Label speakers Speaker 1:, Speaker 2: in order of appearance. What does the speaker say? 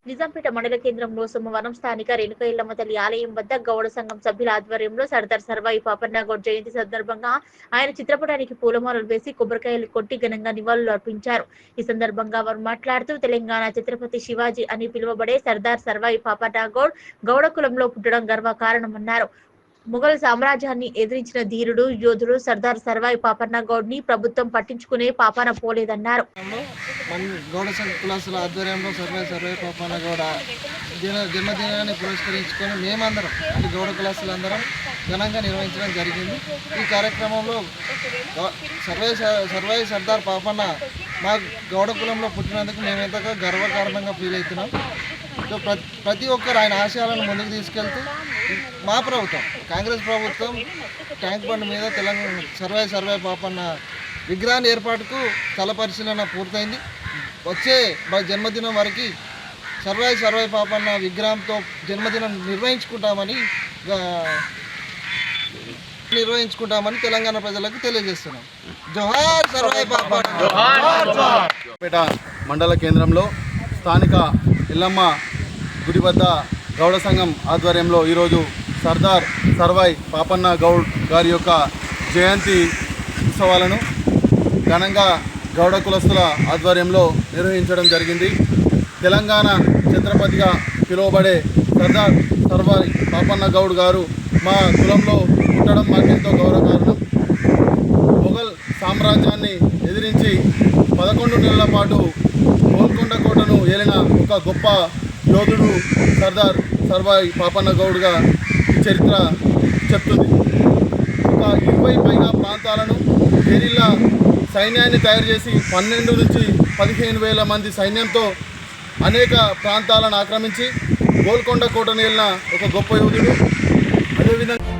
Speaker 1: నిజాంపేట మండల కేంద్రంలో సోమవారం స్థానిక రేణుక ఎల్లమ్మ తల్లి ఆలయం వద్ద గౌడ సంఘం సభ్యుల ఆధ్వర్యంలో సర్దార్ సర్వాయి పాపన్నగౌడ్ జయంతి సందర్భంగా ఆయన చిత్రపటానికి పూలమాలలు వేసి కొబ్బరికాయలు కొట్టి ఘనంగా నివాళులు అర్పించారు. ఈ సందర్భంగా వారు మాట్లాడుతూ తెలంగాణ ఛత్రపతి శివాజీ అని పిలువబడే సర్దార్ సర్వాయి పాపన్నగౌడ్ గౌడ కులంలో పుట్టడం గర్వకారణమన్నారు. ముఘల్ సామ్రాజ్యాన్ని ఎదిరించిన ధీరుడు యోధుడు సర్దార్ సర్వాయి పాపన్నగౌడ్ ని ప్రభుత్వం పట్టించుకునే పాపాన పోలేదన్నారు.
Speaker 2: గౌడ కులాసుల ఆధ్వర్యంలో సర్వాయి పాపన్నగౌడ జన్మదినాన్ని పురస్కరించుకొని మేమందరం అంటే గౌడ కులాసులందరం ఘనంగా నిర్వహించడం జరిగింది. ఈ కార్యక్రమంలో సర్వాయి సర్దార్ పాపన్న మా గౌడ కులంలో పుట్టినందుకు మేము ఎంతగా గర్వకారణంగా ఫీల్ అవుతున్నాం. సో ప్రతి ఒక్కరు ఆయన ఆశయాలను ముందుకు తీసుకెళ్తూ మా ప్రభుత్వం కాంగ్రెస్ ప్రభుత్వం ట్యాంక్ బండ్ మీద తెలంగాణ సర్వాయి పాపన్న విగ్రహాన్ని ఏర్పాటుకు స్థల పరిశీలన పూర్తయింది. వచ్చే జన్మదినం వరకు సర్వాయి పాపన్న విగ్రహంతో జన్మదినం నిర్వహించుకుంటామని తెలంగాణ ప్రజలకు తెలియజేస్తున్నాం. జోహార్ సర్వాయి పాపన్న.
Speaker 3: పేట మండల కేంద్రంలో స్థానిక ఎల్లమ్మ గుడి వద్ద గౌడ సంఘం ఆధ్వర్యంలో ఈరోజు సర్దార్ సర్వాయి పాపన్న గౌడ్ గారి యొక్క జయంతి ఉత్సవాలను ఘనంగా గౌడ కులస్తుల ఆధ్వర్యంలో నిర్వహించడం జరిగింది. తెలంగాణ ఛత్రపతిగా పిలువబడే సర్దార్ సర్వాయి పాపన్న గౌడ్ గారు మా కులంలో పుట్టడం మాకెంతో గౌరవకారణం. మొఘల్ సామ్రాజ్యాన్ని ఎదిరించి 11 నెలల పాటు గోల్కొండ కోటను ఏలిన ఒక గొప్ప యోధుడు సర్దార్ సర్వాయి పాపన్న గౌడ్గా చరిత్ర చెప్తుంది. ఒక 20 పైగా ప్రాంతాలను గెరిల్లా సైన్యాన్ని తయారు చేసి 12 నుంచి 15,000 మంది సైన్యంతో అనేక ప్రాంతాలను ఆక్రమించి గోల్కొండ కోటను ఏలిన ఒక గొప్ప యోధుడు. అదేవిధంగా